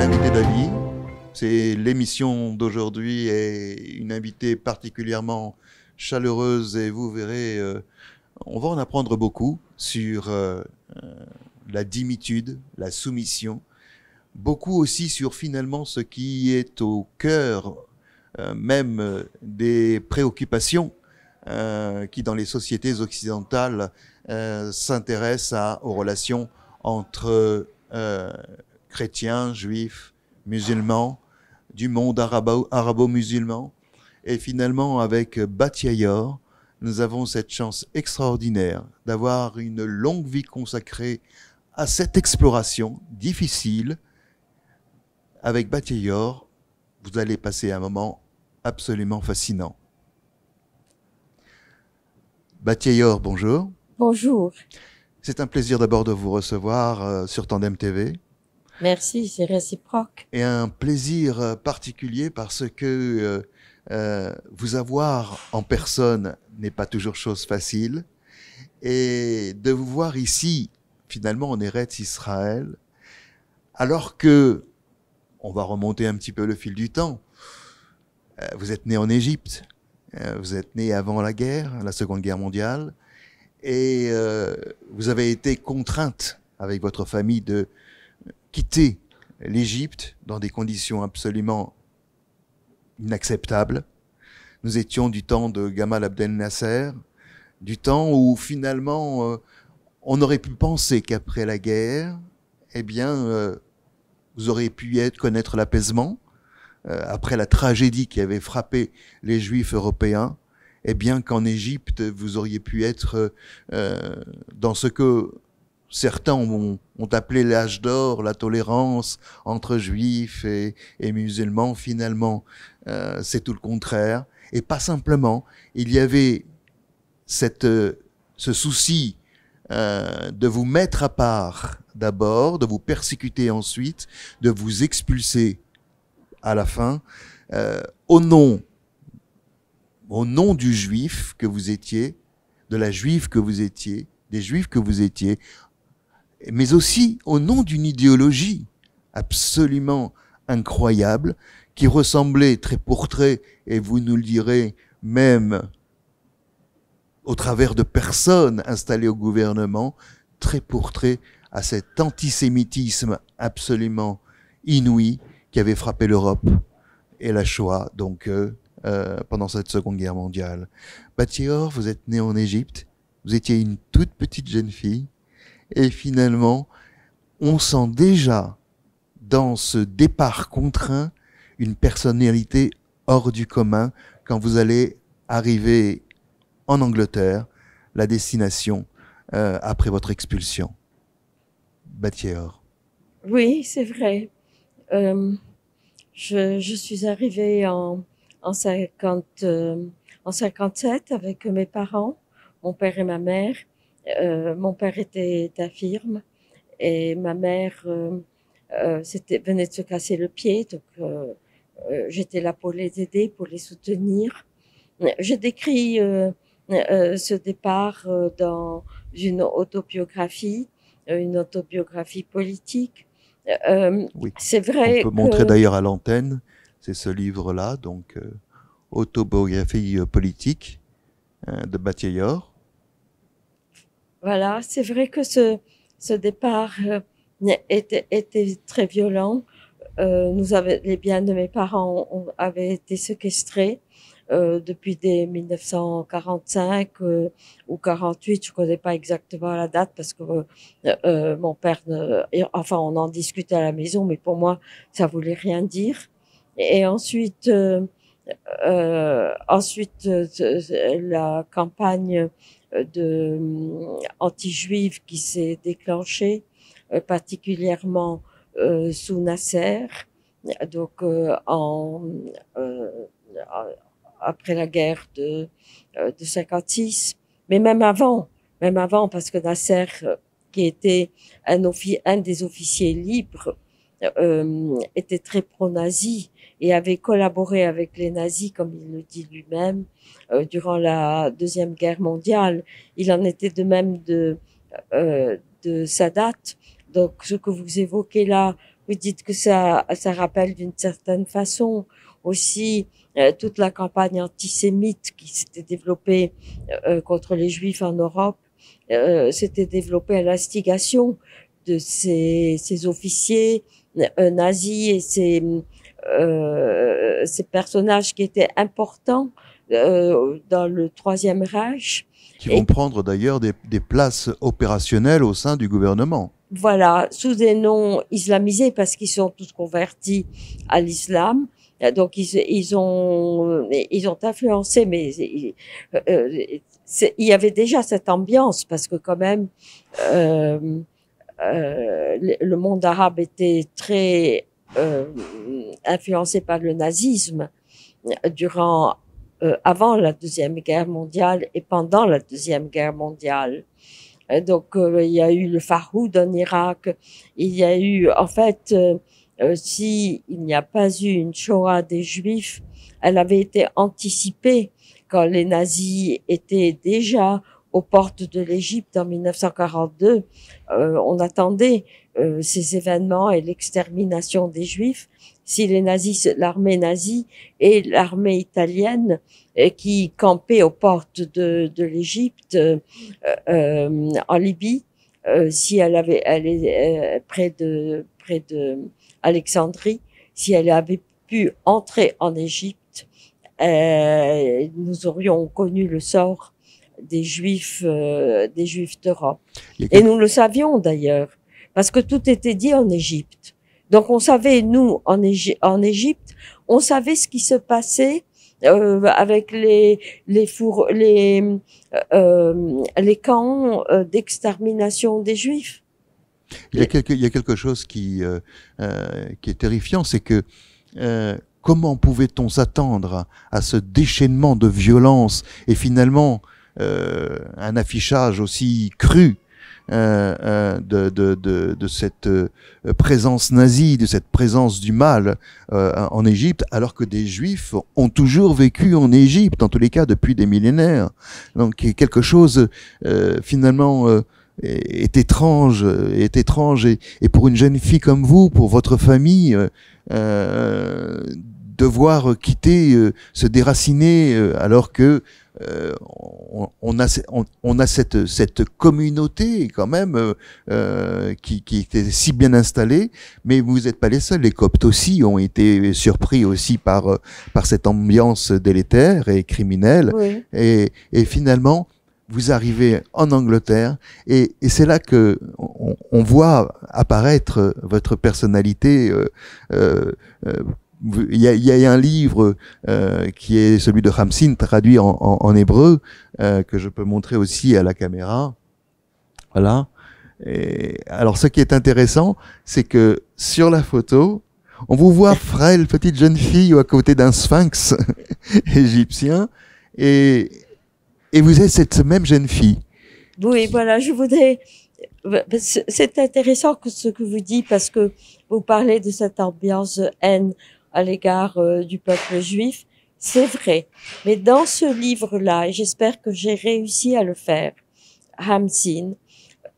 l'invité d'avis. C'est l'émission d'aujourd'hui et une invitée particulièrement chaleureuse et vous verrez, on va en apprendre beaucoup sur la dimitude, la soumission, beaucoup aussi sur finalement ce qui est au cœur même des préoccupations qui dans les sociétés occidentales s'intéressent aux relations entre chrétiens, juifs, musulmans, du monde arabo-musulman. Et finalement, avec Batiayor, nous avons cette chance extraordinaire d'avoir une longue vie consacrée à cette exploration difficile. Avec Batiayor, vous allez passer un moment absolument fascinant. Batiayor, bonjour. Bonjour. C'est un plaisir d'abord de vous recevoir sur Tandem TV. Merci, c'est réciproque. Et un plaisir particulier parce que vous avoir en personne n'est pas toujours chose facile. Et de vous voir ici, finalement, en Eretz Israël, alors que, on va remonter un petit peu le fil du temps, vous êtes né en Égypte, vous êtes né avant la guerre, la Seconde Guerre mondiale, et vous avez été contrainte avec votre famille de quitter l'Égypte dans des conditions absolument inacceptables. Nous étions du temps de Gamal Abdel Nasser, du temps où finalement on aurait pu penser qu'après la guerre, eh bien, vous auriez pu connaître l'apaisement. Après la tragédie qui avait frappé les Juifs européens, eh bien qu'en Égypte, vous auriez pu être dans ce que certains ont appelé l'âge d'or, la tolérance entre juifs et musulmans. Finalement, c'est tout le contraire. Et pas simplement, il y avait ce souci de vous mettre à part d'abord, de vous persécuter ensuite, de vous expulser à la fin, au nom du juif que vous étiez, de la juive que vous étiez, des juifs que vous étiez, mais aussi au nom d'une idéologie absolument incroyable qui ressemblait trait pour trait, et vous nous le direz même au travers de personnes installées au gouvernement, trait pour trait à cet antisémitisme absolument inouï qui avait frappé l'Europe et la Shoah, donc pendant cette Seconde Guerre mondiale. Batiayor, vous êtes né en Égypte, vous étiez une toute petite jeune fille, et finalement, on sent déjà dans ce départ contraint une personnalité hors du commun quand vous allez arriver en Angleterre, la destination après votre expulsion. Batiayor. Oui, c'est vrai. Je suis arrivée en 57 avec mes parents, mon père et ma mère. Mon père était infirme et ma mère venait de se casser le pied, donc j'étais là pour les aider, pour les soutenir. Je décris ce départ dans une autobiographie politique. Oui. C'est vrai on peut montrer d'ailleurs à l'antenne, c'est ce livre-là, donc autobiographie politique de Batiayor. Voilà, c'est vrai que ce départ était très violent. Les biens de mes parents avaient été séquestrés depuis dès 1945 ou 48, je connais pas exactement la date parce que mon père, enfin on en discutait à la maison, mais pour moi ça voulait rien dire. Et ensuite, la campagne anti-juive qui s'est déclenchée, particulièrement sous Nasser, donc après la guerre de 56, mais même avant, parce que Nasser, qui était un des officiers libres, était très pro-nazi et avait collaboré avec les nazis, comme il le dit lui-même, durant la Deuxième Guerre mondiale. Il en était de même de Sadat. Donc, ce que vous évoquez là, vous dites que ça rappelle d'une certaine façon aussi toute la campagne antisémite qui s'était développée contre les Juifs en Europe, s'était développée à l'instigation de ces officiers nazis et ces personnages qui étaient importants dans le Troisième Reich. Qui vont prendre d'ailleurs des places opérationnelles au sein du gouvernement. Voilà, sous des noms islamisés parce qu'ils sont tous convertis à l'islam. Donc ils ont influencé, mais il y avait déjà cette ambiance parce que quand même le monde arabe était très influencé par le nazisme durant avant la Deuxième Guerre mondiale et pendant la Deuxième Guerre mondiale. Donc, il y a eu le Faroud en Irak. Il y a eu, en fait, si il n'y a pas eu une Shoah des Juifs, elle avait été anticipée quand les nazis étaient déjà aux portes de l'Égypte en 1942. On attendait ces événements et l'extermination des Juifs. Si les nazis, l'armée nazie et l'armée italienne qui campaient aux portes de l'Égypte en Libye, si elle est près de Alexandrie, si elle avait pu entrer en Égypte, nous aurions connu le sort des Juifs d'Europe. Et nous le savions d'ailleurs, parce que tout était dit en Égypte. Donc on savait, nous, en Égypte, on savait ce qui se passait avec les camps d'extermination des Juifs. Il y a quelque chose qui est terrifiant, c'est que comment pouvait-on s'attendre à ce déchaînement de violence et finalement un affichage aussi cru de cette présence nazie, de cette présence du mal en Égypte, alors que des Juifs ont toujours vécu en Égypte, en tous les cas depuis des millénaires. Donc quelque chose finalement est étrange, et pour une jeune fille comme vous, pour votre famille, devoir quitter, se déraciner, alors que on a cette communauté quand même qui était si bien installée, mais vous n'êtes pas les seuls. Les Coptes aussi ont été surpris aussi par cette ambiance délétère et criminelle. Oui. Et finalement, vous arrivez en Angleterre et c'est là que on voit apparaître votre personnalité. Il y a un livre qui est celui de Hamsin, traduit en hébreu, que je peux montrer aussi à la caméra. Voilà. Et alors, ce qui est intéressant, c'est que sur la photo, on vous voit frêle, petite jeune fille à côté d'un sphinx égyptien, et vous êtes cette même jeune fille. Oui, voilà, je voudrais... C'est intéressant ce que vous dites parce que vous parlez de cette ambiance de haine à l'égard du peuple juif. C'est vrai. Mais dans ce livre-là, et j'espère que j'ai réussi à le faire, Hamsin,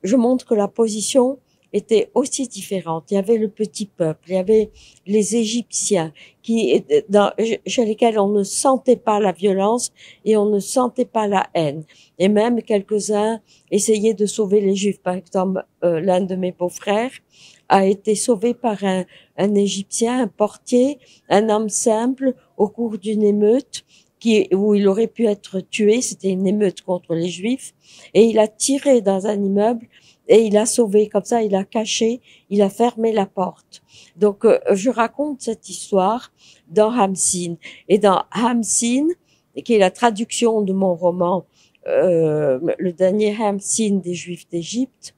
je montre que la position était aussi différente. Il y avait le petit peuple, il y avait les Égyptiens chez lesquels on ne sentait pas la violence et on ne sentait pas la haine. Et même quelques-uns essayaient de sauver les Juifs. Par exemple, l'un de mes beaux-frères a été sauvé par un Égyptien, un portier, un homme simple au cours d'une émeute où il aurait pu être tué. C'était une émeute contre les Juifs. Et il a tiré dans un immeuble et il a sauvé. Comme ça, il a caché, il a fermé la porte. Donc, je raconte cette histoire dans Hamsin. Et dans Hamsin, qui est la traduction de mon roman, le dernier Hamsin des Juifs d'Égypte,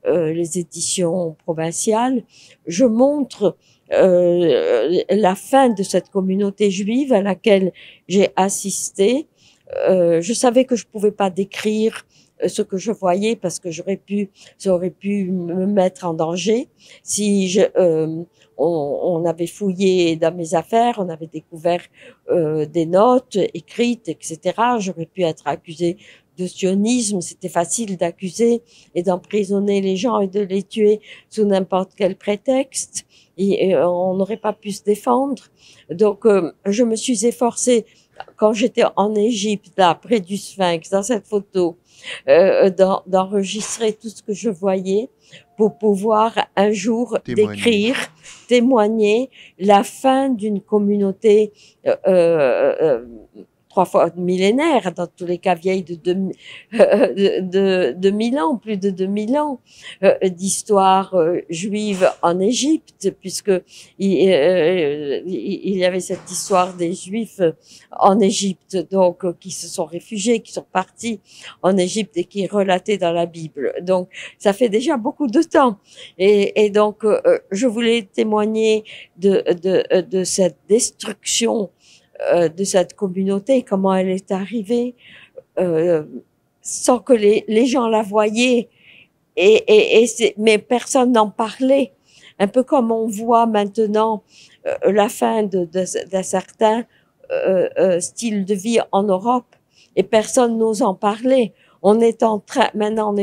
les éditions provinciales, je montre la fin de cette communauté juive à laquelle j'ai assisté. Je savais que je pouvais pas décrire ce que je voyais parce que ça aurait pu me mettre en danger. Si on avait fouillé dans mes affaires, on avait découvert des notes écrites, etc. J'aurais pu être accusée de sionisme, c'était facile d'accuser et d'emprisonner les gens et de les tuer sous n'importe quel prétexte. Et on n'aurait pas pu se défendre. Donc, je me suis efforcée, quand j'étais en Égypte, là, près du Sphinx, dans cette photo, d'enregistrer tout ce que je voyais pour pouvoir un jour décrire, témoigner la fin d'une communauté 3 fois millénaire, dans tous les cas vieille de 2000 ans, plus de 2000 ans d'histoire juive en Égypte, puisque il y avait cette histoire des Juifs en Égypte, donc qui se sont réfugiés, qui sont partis en Égypte et qui est relatée dans la Bible. Donc ça fait déjà beaucoup de temps, et donc je voulais témoigner de cette destruction de cette communauté, comment elle est arrivée, sans que les gens la voyaient, mais personne n'en parlait. Un peu comme on voit maintenant la fin d'un certain style de vie en Europe, et personne n'ose en parler. Maintenant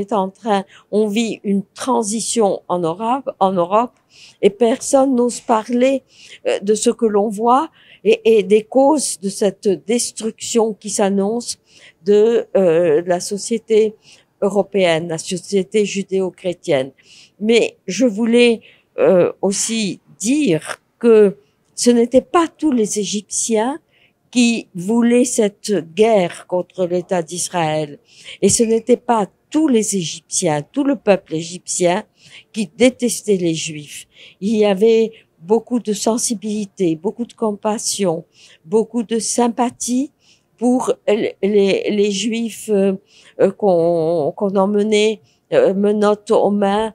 on vit une transition en Europe, et personne n'ose parler de ce que l'on voit, et des causes de cette destruction qui s'annonce de la société européenne, la société judéo-chrétienne. Mais je voulais aussi dire que ce n'étaient pas tous les Égyptiens qui voulaient cette guerre contre l'État d'Israël, et ce n'était pas tous les Égyptiens, tout le peuple égyptien qui détestait les Juifs. Il y avait beaucoup de sensibilité, beaucoup de compassion, beaucoup de sympathie pour les Juifs qu'on emmenait menottes aux mains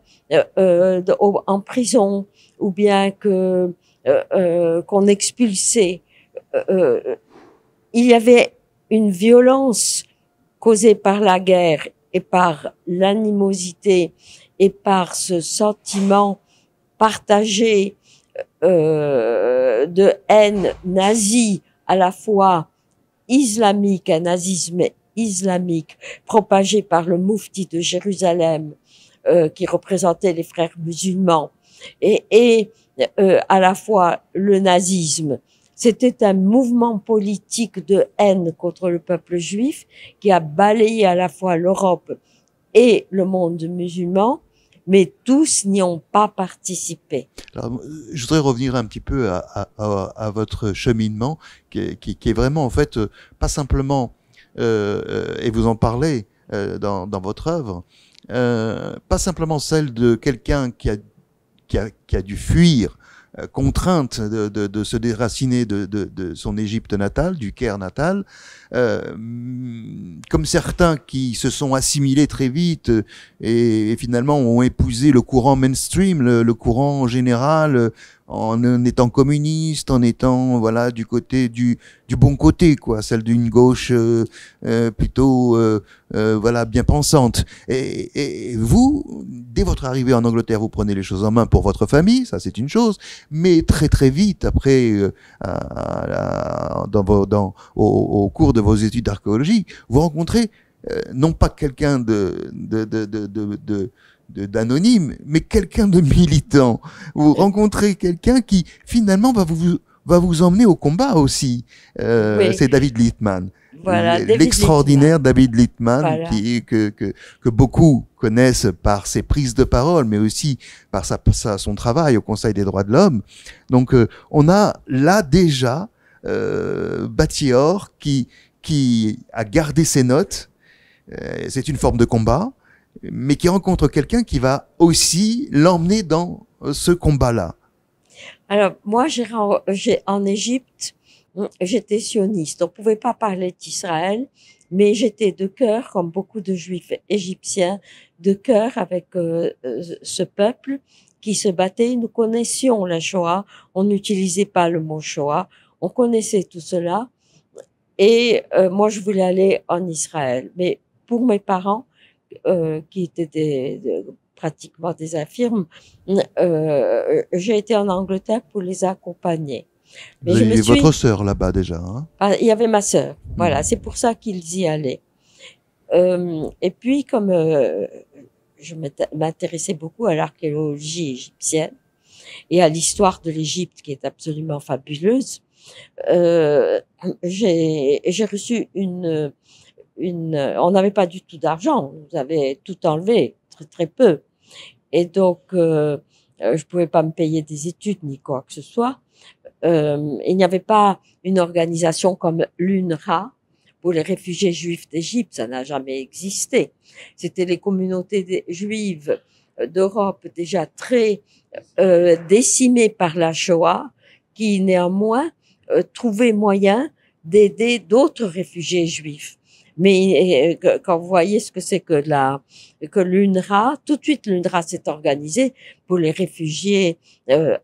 en prison, ou bien qu'on expulsait. Il y avait une violence causée par la guerre et par l'animosité et par ce sentiment partagé de haine nazie, à la fois islamique, un nazisme islamique propagé par le moufti de Jérusalem, qui représentait les frères musulmans, et à la fois le nazisme. C'était un mouvement politique de haine contre le peuple juif qui a balayé à la fois l'Europe et le monde musulman, mais tous n'y ont pas participé. Alors, je voudrais revenir un petit peu à votre cheminement, qui est vraiment, en fait, pas simplement, et vous en parlez dans votre œuvre, pas simplement celle de quelqu'un qui a dû fuir, contrainte de se déraciner de son Égypte natale, du Caire natal, comme certains qui se sont assimilés très vite et finalement ont épousé le courant mainstream, le courant général, en étant communiste, en étant voilà du côté du bon côté, quoi, celle d'une gauche plutôt voilà bien pensante. Et vous, dès votre arrivée en Angleterre, vous prenez les choses en main pour votre famille, ça c'est une chose, mais très très vite après, au cours de vos études d'archéologie, vous rencontrez non pas quelqu'un d'anonyme, mais quelqu'un de militant. Vous rencontrez quelqu'un qui finalement va vous emmener au combat aussi. Oui. C'est David Littman. Voilà, L'extraordinaire David Littman, voilà. que beaucoup connaissent par ses prises de parole, mais aussi par son travail au Conseil des droits de l'homme. Donc, on a là déjà Batior qui a gardé ses notes. C'est une forme de combat, mais qui rencontre quelqu'un qui va aussi l'emmener dans ce combat-là. Alors, moi, en Égypte, j'étais sioniste. On pouvait pas parler d'Israël, mais j'étais de cœur, comme beaucoup de Juifs égyptiens, de cœur avec ce peuple qui se battait. Nous connaissions la Shoah. On n'utilisait pas le mot Shoah. On connaissait tout cela. Et moi, je voulais aller en Israël. Mais pour mes parents, qui étaient pratiquement des infirmes, j'ai été en Angleterre pour les accompagner. Mais Vous avez votre sœur là-bas déjà, hein? Il y avait ma sœur. Voilà, c'est pour ça qu'ils y allaient. Et puis, comme je m'intéressais beaucoup à l'archéologie égyptienne et à l'histoire de l'Égypte, qui est absolument fabuleuse, euh, j'ai reçu on n'avait pas du tout d'argent, on nous avait tout enlevé, très très peu. Et donc, je pouvais pas me payer des études ni quoi que ce soit. Il n'y avait pas une organisation comme l'UNRWA pour les réfugiés juifs d'Égypte, ça n'a jamais existé. C'était les communautés juives d'Europe déjà très décimées par la Shoah qui néanmoins trouvaient moyen d'aider d'autres réfugiés juifs. Mais quand vous voyez ce que c'est que l'UNRWA, tout de suite l'UNRWA s'est organisée pour les réfugiés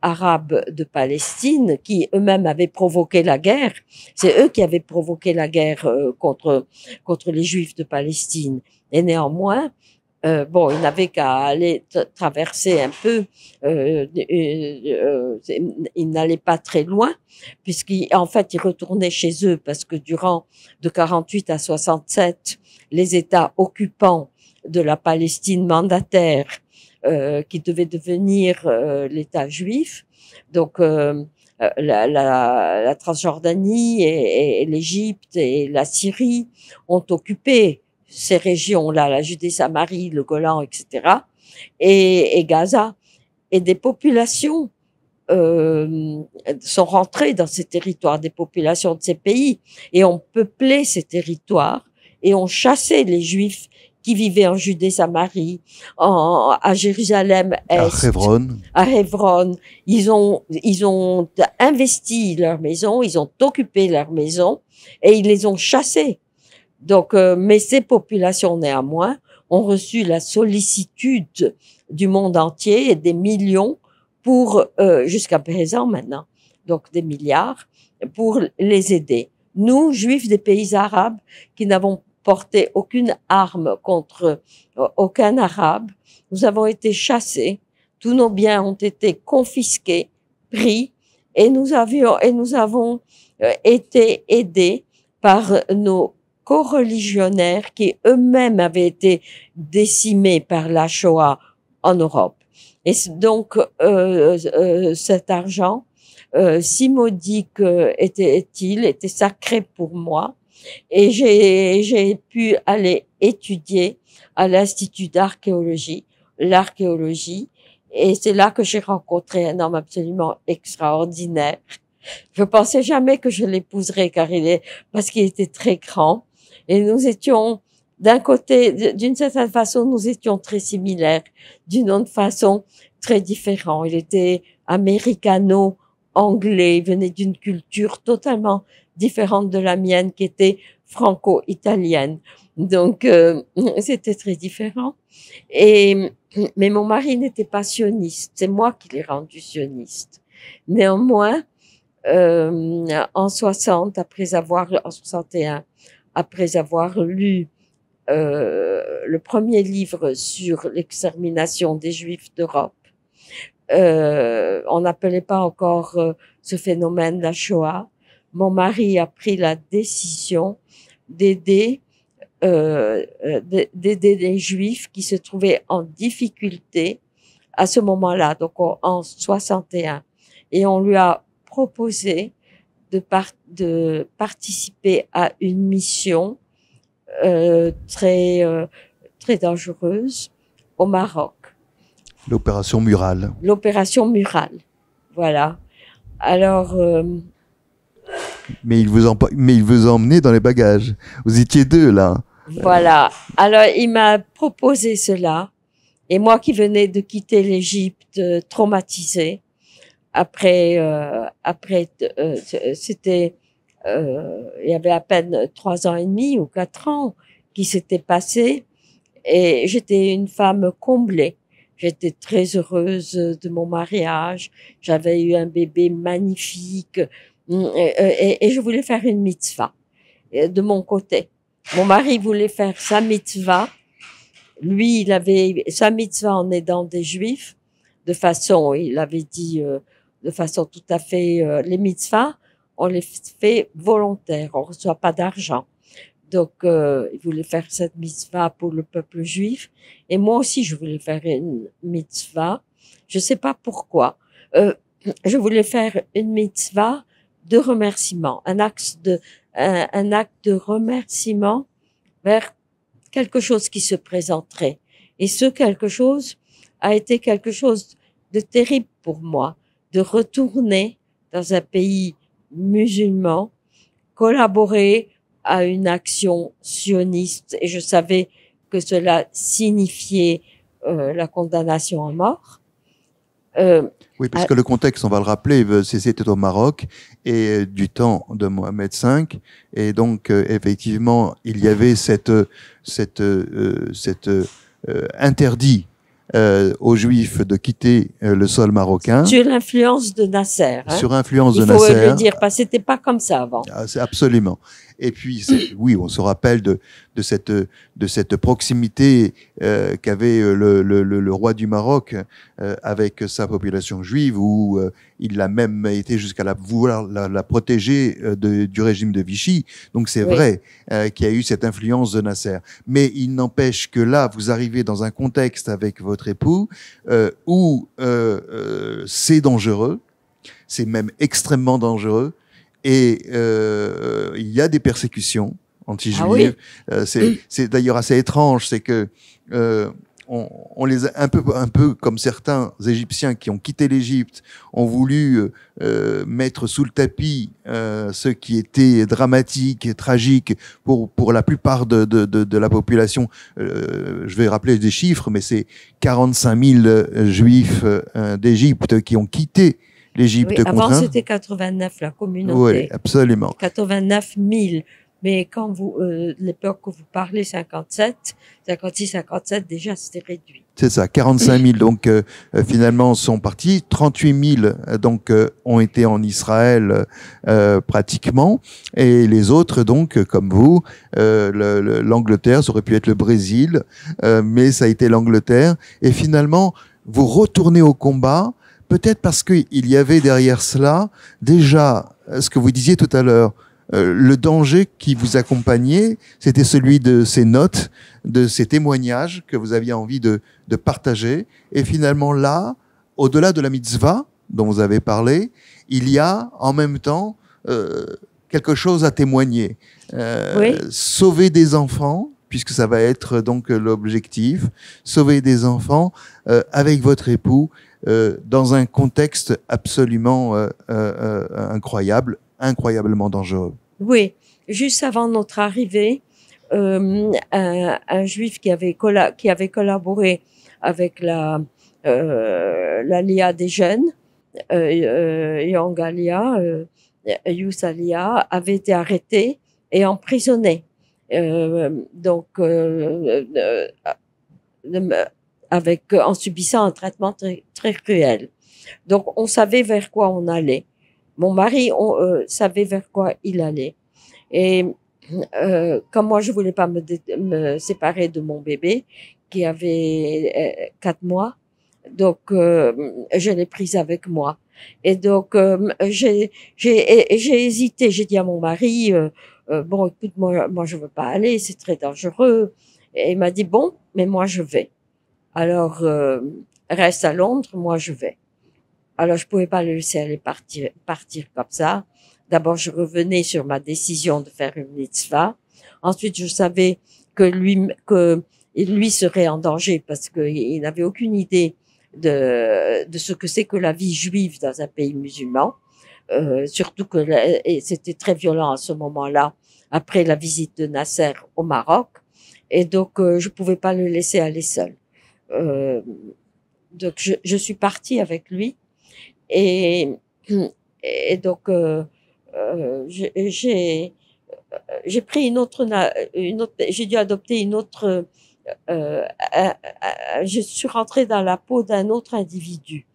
arabes de Palestine qui eux-mêmes avaient provoqué la guerre. C'est eux qui avaient provoqué la guerre contre les Juifs de Palestine. Et néanmoins, bon, ils n'avaient qu'à aller traverser un peu. Ils n'allaient pas très loin, puisqu'en fait, ils retournaient chez eux parce que durant de 48 à 67, les États occupants de la Palestine mandataire, qui devait devenir l'État juif, donc la Transjordanie et l'Égypte et la Syrie ont occupé ces régions-là, la Judée-Samarie, le Golan, etc., et Gaza, et des populations sont rentrées dans ces territoires, des populations de ces pays, et ont peuplé ces territoires, et ont chassé les Juifs qui vivaient en Judée-Samarie, à Jérusalem-Est, à Hebron. Ils ont investi leurs maisons, ils ont occupé leurs maisons, et ils les ont chassés. Donc, mais ces populations, néanmoins, ont reçu la sollicitude du monde entier et des millions pour, jusqu'à présent maintenant, donc des milliards, pour les aider. Nous, Juifs des pays arabes, qui n'avons porté aucune arme contre aucun Arabe, nous avons été chassés, tous nos biens ont été confisqués, pris, et nous avons été aidés par nos co-religionnaires qui eux-mêmes avaient été décimés par la Shoah en Europe. Et donc, cet argent, si modique était-il, était sacré pour moi. Et j'ai pu aller étudier à l'Institut d'archéologie, l'archéologie. Et c'est là que j'ai rencontré un homme absolument extraordinaire. Je pensais jamais que je l'épouserais parce qu'il était très grand. Et nous étions, d'un côté, d'une certaine façon, nous étions très similaires, d'une autre façon, très différents. Il était américano-anglais, il venait d'une culture totalement différente de la mienne, qui était franco-italienne. Donc, c'était très différent. Mais mon mari n'était pas sioniste. C'est moi qui l'ai rendu sioniste. Néanmoins, en 61, après avoir lu le premier livre sur l'extermination des Juifs d'Europe, on n'appelait pas encore ce phénomène la Shoah. Mon mari a pris la décision d'aider les Juifs qui se trouvaient en difficulté à ce moment-là, donc en 61. Et on lui a proposé de participer à une mission très dangereuse au Maroc. L'opération Murale. L'opération Murale, voilà. Alors. Mais il vous a emmené dans les bagages. Vous étiez deux là. Voilà. Alors il m'a proposé cela, et moi qui venais de quitter l'Égypte traumatisée. Après, c'était, il y avait à peine 3 ans et demi ou 4 ans qui s'étaient passés, et j'étais une femme comblée. J'étais très heureuse de mon mariage. J'avais eu un bébé magnifique, et je voulais faire une mitzvah de mon côté. Mon mari voulait faire sa mitzvah. Lui, il avait sa mitzvah en aidant des Juifs, il avait dit de façon tout à fait, les mitzvahs, on les fait volontaires, on reçoit pas d'argent. Donc, il voulait faire cette mitzvah pour le peuple juif. Et moi aussi, je voulais faire une mitzvah. Je sais pas pourquoi. Je voulais faire une mitzvah de remerciement, un acte de remerciement vers quelque chose qui se présenterait. Et ce quelque chose a été quelque chose de terrible pour moi, de retourner dans un pays musulman, collaborer à une action sioniste, et je savais que cela signifiait la condamnation à mort. Oui, parce que le contexte, on va le rappeler, c'était au Maroc et du temps de Mohamed V, et donc effectivement, il y avait cet interdit aux Juifs de quitter le sol marocain. Sur l'influence de Nasser. Hein. Sur influence de Nasser. Il faut le dire, parce que c'était pas comme ça avant. Absolument. Et puis, oui, on se rappelle de cette proximité qu'avait le roi du Maroc avec sa population juive, où il a même été jusqu'à vouloir la protéger du régime de Vichy. Donc c'est vrai qu'il y a eu cette influence de Nasser. Mais il n'empêche que là, vous arrivez dans un contexte avec votre époux où c'est dangereux, c'est même extrêmement dangereux. Et il y a des persécutions anti-juives. Ah oui. C'est d'ailleurs assez étrange, c'est que on les a un peu comme certains Égyptiens qui ont quitté l'Égypte, ont voulu mettre sous le tapis ce qui était dramatique et tragique pour la plupart de la population. Je vais rappeler des chiffres, mais c'est 45 000 Juifs d'Égypte qui ont quitté l'Égypte. Oui, avant, c'était 89, la communauté. Oui, absolument. 89 000. Mais quand l'époque que vous parlez, 56, 57, déjà, c'était réduit. C'est ça, 45 000 donc finalement sont partis, 38 000 donc ont été en Israël pratiquement, et les autres donc comme vous, l'Angleterre, ça aurait pu être le Brésil, mais ça a été l'Angleterre, et finalement vous retournez au combat. Peut-être parce qu'il y avait derrière cela déjà ce que vous disiez tout à l'heure, le danger qui vous accompagnait, c'était celui de ces notes, de ces témoignages que vous aviez envie de partager. Et finalement là, au-delà de la mitzvah dont vous avez parlé, il y a en même temps quelque chose à témoigner. Oui. Sauver des enfants, puisque ça va être donc l'objectif, sauver des enfants avec votre époux, dans un contexte absolument incroyablement dangereux. Oui, juste avant notre arrivée, un juif qui avait collaboré avec l'Alia des jeunes, Young Alia, Youth Alia, avait été arrêté et emprisonné. En subissant un traitement très, très cruel. Donc, on savait vers quoi on allait. Mon mari savait vers quoi il allait. Et comme moi, je voulais pas me séparer de mon bébé, qui avait 4 mois, donc je l'ai prise avec moi. Et donc, j'ai hésité. J'ai dit à mon mari, bon, écoute, moi, je veux pas aller, c'est très dangereux. Et il m'a dit, bon, mais moi, je vais. Alors, reste à Londres, moi je vais. Alors, je pouvais pas le laisser aller partir comme ça. D'abord, je revenais sur ma décision de faire une mitzvah. Ensuite, je savais que lui serait en danger parce qu'il n'avait aucune idée de ce que c'est que la vie juive dans un pays musulman. Surtout et c'était très violent à ce moment-là, après la visite de Nasser au Maroc. Et donc, je pouvais pas le laisser aller seul. Donc je suis partie avec lui et donc j'ai pris une autre j'ai dû adopter une autre je suis rentrée dans la peau d'un autre individu.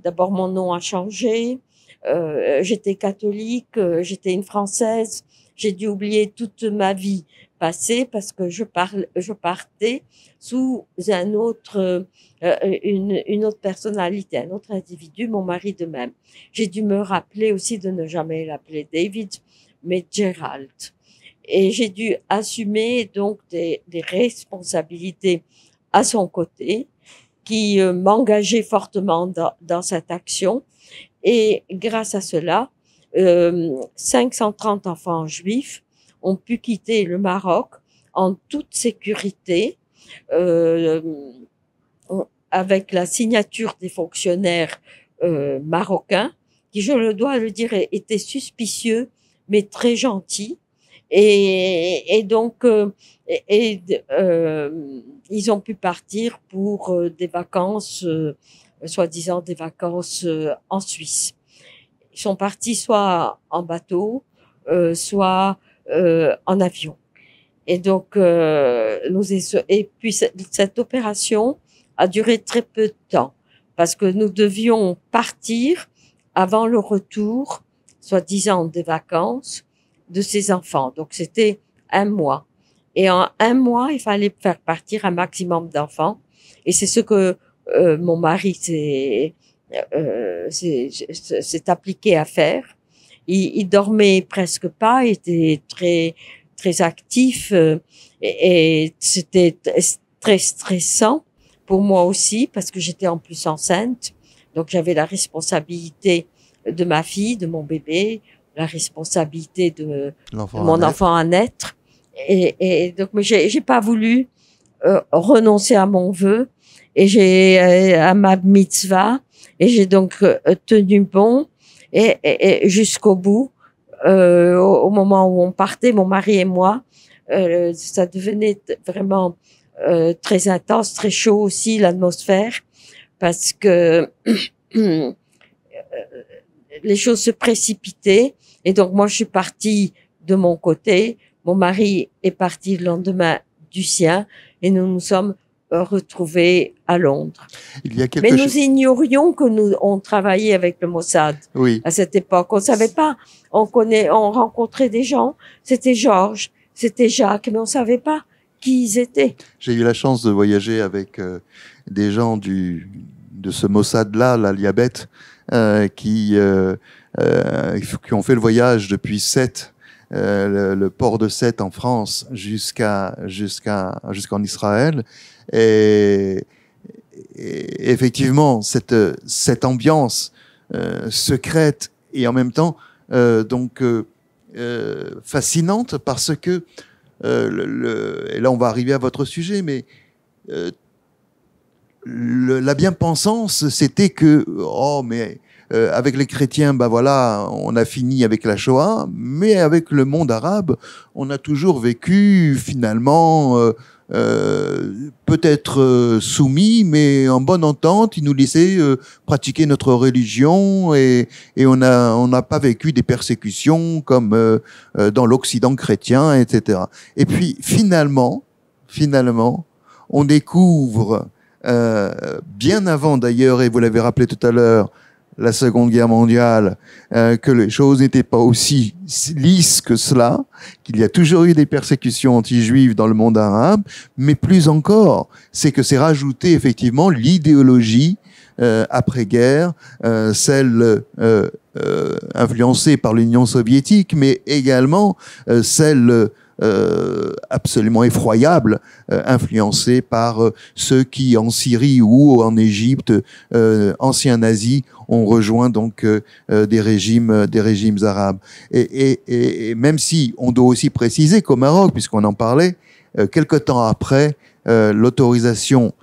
D'abord mon nom a changé, j'étais catholique, j'étais une Française, j'ai dû oublier toute ma vie passée parce que je partais sous une autre personnalité, un autre individu, mon mari de même. J'ai dû me rappeler aussi de ne jamais l'appeler David, mais Gerald. et j'ai dû assumer donc des responsabilités à son côté qui m'engageaient fortement dans cette action. Et grâce à cela, 530 enfants juifs ont pu quitter le Maroc en toute sécurité, euh, avec la signature des fonctionnaires marocains, qui, je le dois le dire, étaient suspicieux, mais très gentils. Et donc, ils ont pu partir pour des vacances, soi-disant des vacances en Suisse. Ils sont partis soit en bateau, soit en avion. Et donc, et puis cette opération a duré très peu de temps parce que nous devions partir avant le retour, soi-disant des vacances, de ces enfants. Donc, c'était 1 mois. Et en 1 mois, il fallait faire partir un maximum d'enfants. Et c'est ce que mon mari s'est appliqué à faire. Il dormait presque pas, il était très actif et c'était très stressant pour moi aussi parce que j'étais en plus enceinte. Donc j'avais la responsabilité de ma fille, de mon bébé, la responsabilité de mon enfant à naître. Et donc, mais j'ai pas voulu renoncer à mon vœu et à ma mitzvah, et j'ai donc tenu bon et jusqu'au bout. Au moment où on partait, mon mari et moi, ça devenait vraiment très intense, très chaud aussi l'atmosphère, parce que les choses se précipitaient. Et donc moi je suis partie de mon côté, mon mari est parti le lendemain du sien, et nous nous sommes retrouvés à Londres. Mais nous ignorions que on travaillait avec le Mossad. Oui. À cette époque. On savait pas. On rencontrait des gens. C'était Georges, c'était Jacques, mais on savait pas qui ils étaient. J'ai eu la chance de voyager avec des gens de ce Mossad-là, l'Aliabet, qui ont fait le voyage depuis Sète, le port de Sète en France, jusqu'en Israël. Et effectivement, cette ambiance secrète et en même temps fascinante, parce que et là on va arriver à votre sujet, mais la bien-pensance, c'était que avec les chrétiens, voilà, on a fini avec la Shoah, mais avec le monde arabe, on a toujours vécu finalement peut-être soumis, mais en bonne entente. Ils nous laissaient pratiquer notre religion, et on n'a pas vécu des persécutions comme dans l'Occident chrétien, etc. Et puis finalement, on découvre bien avant d'ailleurs, et vous l'avez rappelé tout à l'heure, la Seconde Guerre mondiale, que les choses n'étaient pas aussi lisses que cela, qu'il y a toujours eu des persécutions anti-juives dans le monde arabe, mais plus encore, c'est que c'est rajouté effectivement l'idéologie après-guerre, celle influencée par l'Union soviétique, mais également celle absolument effroyable, influencée par ceux qui, en Syrie ou en Égypte, anciens nazis, ont rejoint donc des régimes arabes. Et même si on doit aussi préciser qu'au Maroc, puisqu'on en parlait, quelque temps après, l'autorisation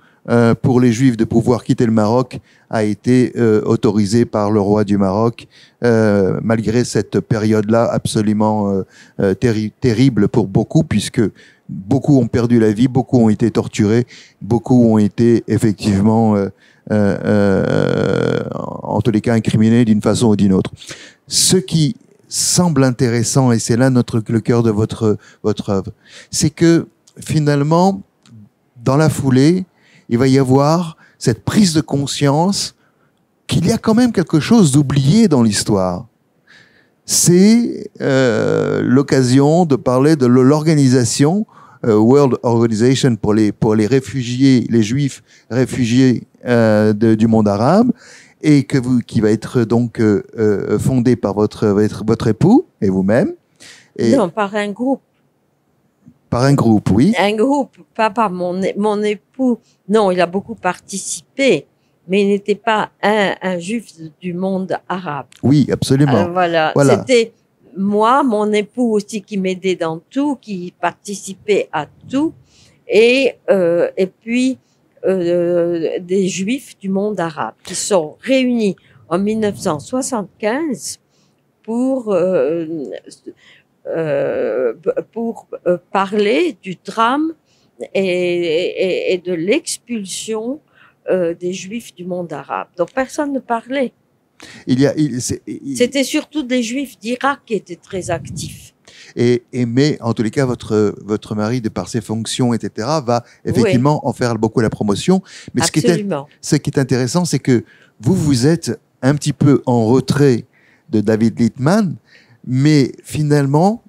pour les Juifs de pouvoir quitter le Maroc a été autorisée par le roi du Maroc, malgré cette période-là absolument terrible pour beaucoup, puisque beaucoup ont perdu la vie, beaucoup ont été torturés, beaucoup ont été effectivement, en tous les cas, incriminés d'une façon ou d'une autre. Ce qui semble intéressant, et c'est là le cœur de votre œuvre, c'est que finalement, dans la foulée, il va y avoir cette prise de conscience qu'il y a quand même quelque chose d'oublié dans l'histoire. C'est l'occasion de parler de l'organisation, World Organization pour les réfugiés, les Juifs réfugiés du monde arabe, et qui va être donc fondée par votre époux et vous-même. Non, par un groupe. Par un groupe, oui. Un groupe, pas par mon époux. Non, il a beaucoup participé, mais il n'était pas un juif du monde arabe. Oui, absolument. Voilà. Voilà. C'était moi, mon époux aussi qui m'aidait dans tout, qui participait à tout, et puis des juifs du monde arabe qui sont réunis en 1975 pour parler du drame et de l'expulsion des Juifs du monde arabe. Donc personne ne parlait. C'était surtout des Juifs d'Irak qui étaient très actifs. Mais en tous les cas, votre mari, de par ses fonctions, etc., va effectivement en faire beaucoup la promotion. Mais ce qui est intéressant, c'est que vous êtes un petit peu en retrait de David Littman, mais finalement,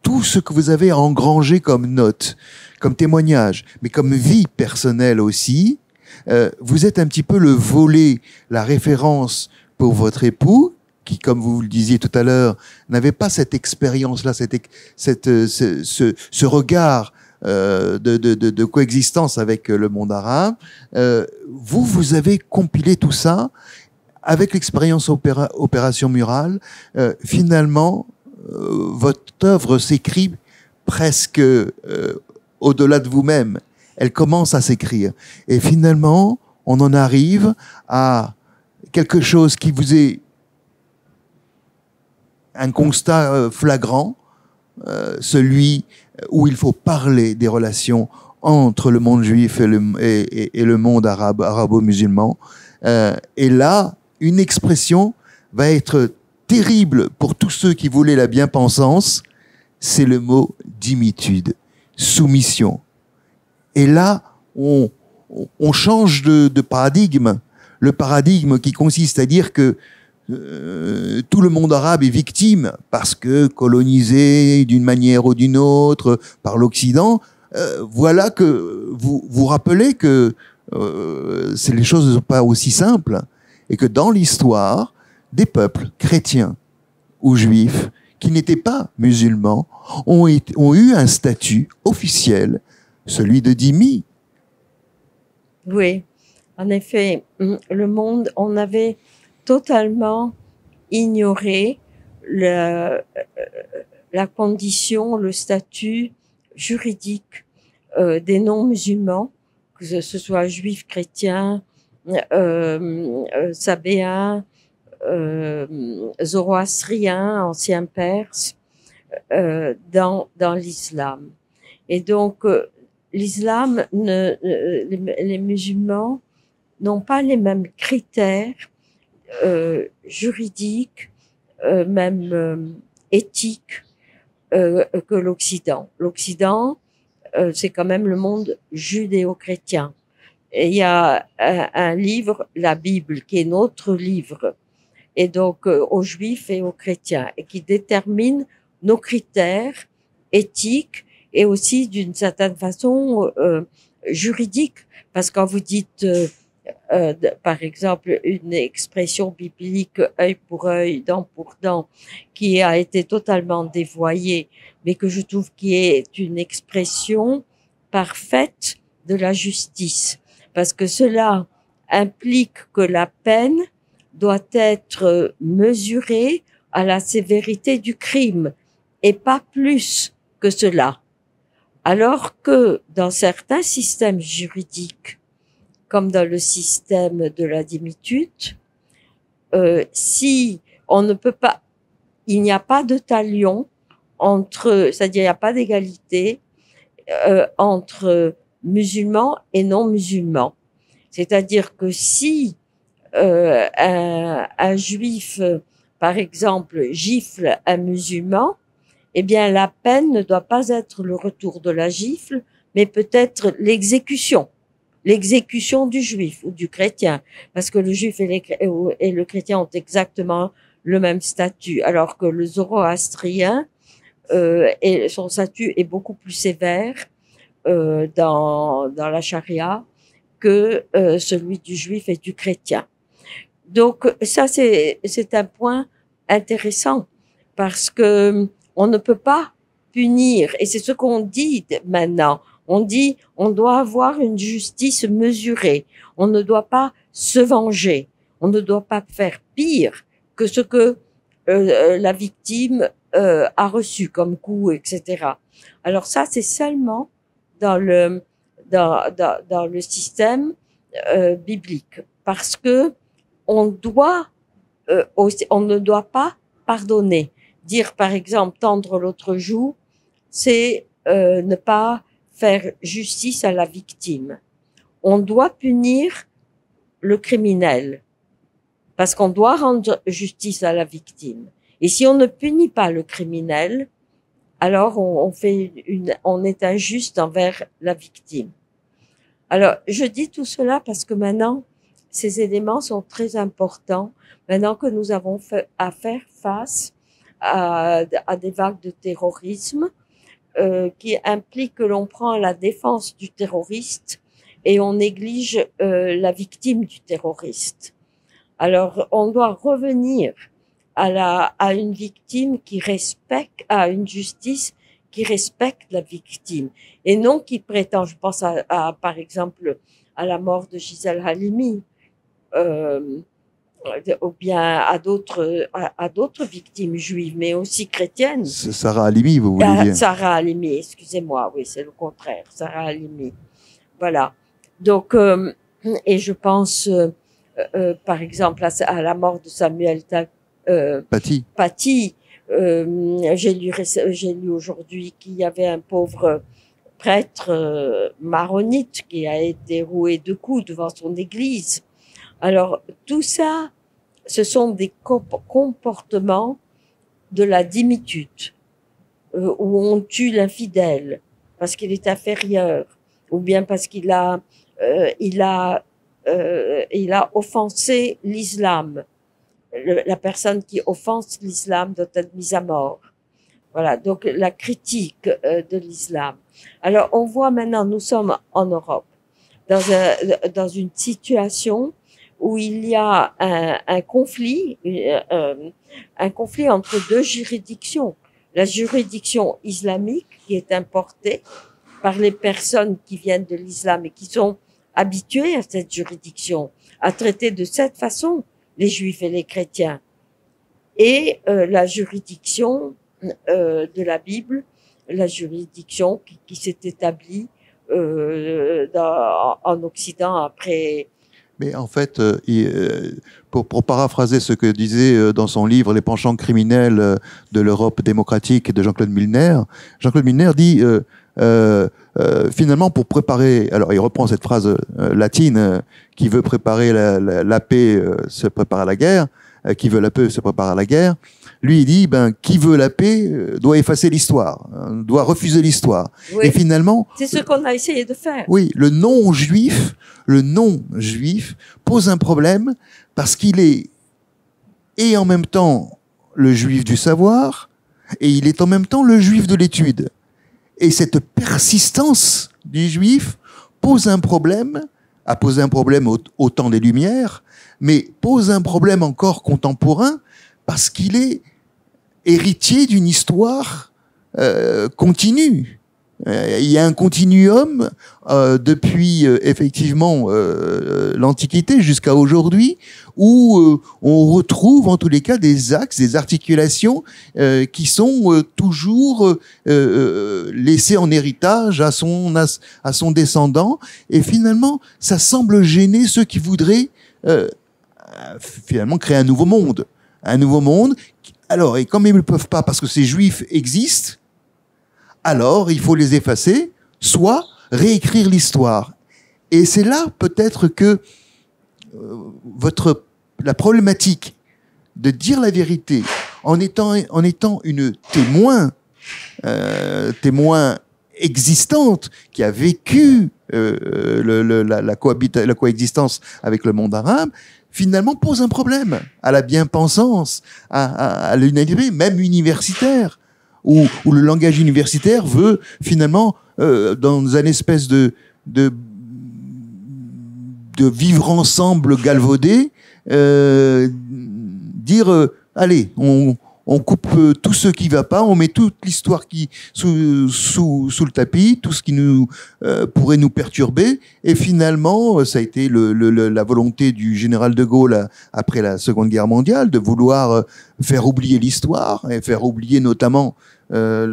tout ce que vous avez engrangé comme notes, comme témoignages, mais comme vie personnelle aussi, vous êtes un petit peu le volet, la référence pour votre époux, qui, comme vous le disiez tout à l'heure, n'avait pas cette expérience-là, ce regard de coexistence avec le monde arabe. Vous avez compilé tout ça avec l'expérience Opération Murale. Finalement, votre œuvre s'écrit presque au-delà de vous-même. Elle commence à s'écrire. Et finalement, on en arrive à quelque chose qui vous est un constat flagrant, celui où il faut parler des relations entre le monde juif et le monde arabo-musulman. Et là, une expression va être terrible pour tous ceux qui voulaient la bien-pensance, c'est le mot dimitude, soumission. Et là, on change de paradigme. Le paradigme qui consiste à dire que tout le monde arabe est victime parce que colonisé d'une manière ou d'une autre par l'Occident. Voilà que vous rappelez que les choses ne sont pas aussi simples et que dans l'histoire, des peuples chrétiens ou juifs qui n'étaient pas musulmans ont eu un statut officiel, celui de dhimmi. Oui, en effet, le monde, on avait totalement ignoré la condition, le statut juridique des non-musulmans, que ce soit juifs, chrétiens, sabéens, zoroastriens, anciens perses, dans l'islam. Et donc, l'islam, les musulmans n'ont pas les mêmes critères juridiques, même éthiques, que l'Occident. L'Occident, c'est quand même le monde judéo-chrétien. Et il y a un livre, la Bible, qui est notre livre, et donc aux Juifs et aux chrétiens, et qui détermine nos critères éthiques et aussi d'une certaine façon juridique, parce que quand vous dites par exemple une expression biblique œil pour œil, dent pour dent, qui a été totalement dévoyée, mais que je trouve qui est une expression parfaite de la justice, parce que cela implique que la peine doit être mesurée à la sévérité du crime et pas plus que cela. Alors que dans certains systèmes juridiques, comme dans le système de la dhimitude, si on ne peut pas, il n'y a pas de talion entre, c'est-à-dire il n'y a pas d'égalité entre musulmans et non musulmans. C'est-à-dire que si un juif, par exemple, gifle un musulman, eh bien la peine ne doit pas être le retour de la gifle, mais peut-être l'exécution du juif ou du chrétien, parce que le juif et le chrétien ont exactement le même statut, alors que le zoroastrien, son statut est beaucoup plus sévère dans la charia que celui du juif et du chrétien. Donc ça, c'est un point intéressant, parce que on ne peut pas punir, et c'est ce qu'on dit maintenant. On dit, on doit avoir une justice mesurée. On ne doit pas se venger. On ne doit pas faire pire que ce que la victime a reçu comme coup, etc. Alors ça, c'est seulement dans le système biblique, parce que on ne doit pas pardonner. Dire par exemple tendre l'autre joue, c'est ne pas faire justice à la victime. On doit punir le criminel, parce qu'on doit rendre justice à la victime. Et si on ne punit pas le criminel, alors on est injuste envers la victime. Alors, je dis tout cela parce que maintenant, ces éléments sont très importants. Maintenant que nous avons à faire face à des vagues de terrorisme qui impliquent que l'on prend la défense du terroriste et on néglige la victime du terroriste. Alors, on doit revenir à une victime qui respecte, à une justice qui respecte la victime et non qui prétend, je pense par exemple à la mort de Gisèle Halimi, ou bien à d'autres victimes juives, mais aussi chrétiennes. Sarah Halimi, vous voulez dire? Sarah Halimi, excusez-moi, oui, c'est le contraire, Sarah Halimi. Voilà. Donc, et je pense, par exemple, à la mort de Samuel Paty. J'ai lu aujourd'hui qu'il y avait un pauvre prêtre maronite qui a été roué de coups devant son église. Alors, tout ça, ce sont des comportements de la dimitude, où on tue l'infidèle parce qu'il est inférieur, ou bien parce qu'il a offensé l'islam. La personne qui offense l'islam doit être mise à mort. Voilà, donc la critique de l'islam. Alors, on voit maintenant, nous sommes en Europe, dans une situation où il y a un conflit entre deux juridictions. La juridiction islamique qui est importée par les personnes qui viennent de l'islam et qui sont habituées à cette juridiction, à traiter de cette façon les juifs et les chrétiens. Et la juridiction de la Bible, la juridiction qui s'est établie en Occident après. Mais en fait, pour paraphraser ce que disait dans son livre Les penchants criminels de l'Europe démocratique de Jean-Claude Milner dit finalement pour préparer, alors il reprend cette phrase latine, qui veut préparer la paix se prépare à la guerre, qui veut la paix se prépare à la guerre. Lui, il dit, qui veut la paix doit effacer l'histoire, doit refuser l'histoire. Oui, et finalement, c'est ce qu'on a essayé de faire. Oui, le non-juif pose un problème parce qu'il est et en même temps le juif du savoir et il est en même temps le juif de l'étude. Et cette persistance du juif pose un problème, a posé un problème au temps des Lumières, mais pose un problème encore contemporain parce qu'il est héritier d'une histoire continue. Il y a un continuum depuis effectivement l'Antiquité jusqu'à aujourd'hui où on retrouve en tous les cas des axes, des articulations qui sont toujours laissés en héritage à son descendant, et finalement ça semble gêner ceux qui voudraient finalement créer un nouveau monde. Alors, et comme ils ne peuvent pas parce que ces juifs existent, alors il faut les effacer, soit réécrire l'histoire. Et c'est là peut-être que la problématique de dire la vérité en étant une témoin existante qui a vécu la coexistence avec le monde arabe, finalement pose un problème à la bien-pensance, à l'unanimité, même universitaire, où le langage universitaire veut finalement, dans une espèce de vivre ensemble galvaudé, dire allez, on on coupe tout ce qui va pas, on met toute l'histoire qui sous le tapis, tout ce qui nous pourrait nous perturber. Et finalement, ça a été la volonté du général de Gaulle après la Seconde Guerre mondiale de vouloir faire oublier l'histoire et faire oublier notamment ce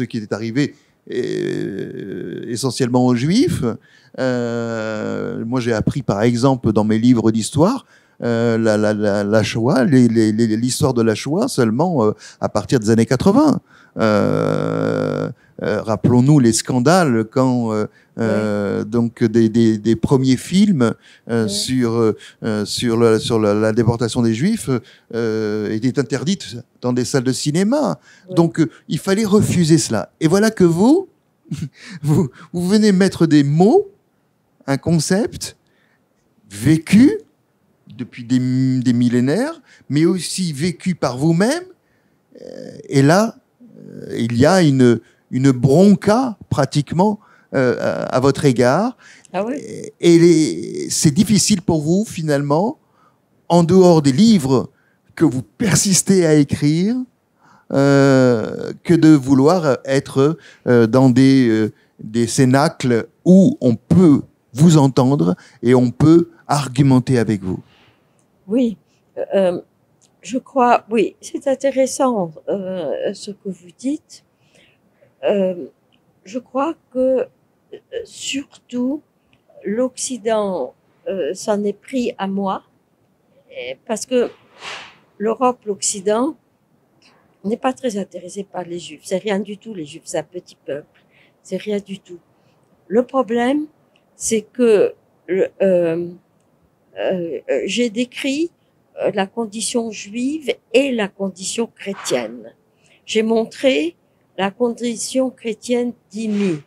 qui était arrivé essentiellement aux Juifs. Moi, j'ai appris, par exemple, dans mes livres d'histoire, la Shoah, l'histoire de la Shoah seulement à partir des années 80. Rappelons-nous les scandales quand donc des premiers films sur la déportation des Juifs étaient interdits dans des salles de cinéma. Donc il fallait refuser cela. Et voilà que vous venez mettre des mots, un concept vécu depuis des millénaires, mais aussi vécu par vous-même. Et là, il y a une bronca pratiquement à votre égard. Ah oui. Et c'est difficile pour vous, finalement, en dehors des livres que vous persistez à écrire, que de vouloir être dans des cénacles où on peut vous entendre et on peut argumenter avec vous. Oui, je crois, oui, c'est intéressant ce que vous dites. Je crois que surtout l'Occident s'en est pris à moi, parce que l'Europe, l'Occident n'est pas très intéressé par les Juifs. C'est rien du tout, les Juifs, c'est un petit peuple. C'est rien du tout. Le problème, c'est que j'ai décrit la condition juive et la condition chrétienne. J'ai montré la condition chrétienne diminue.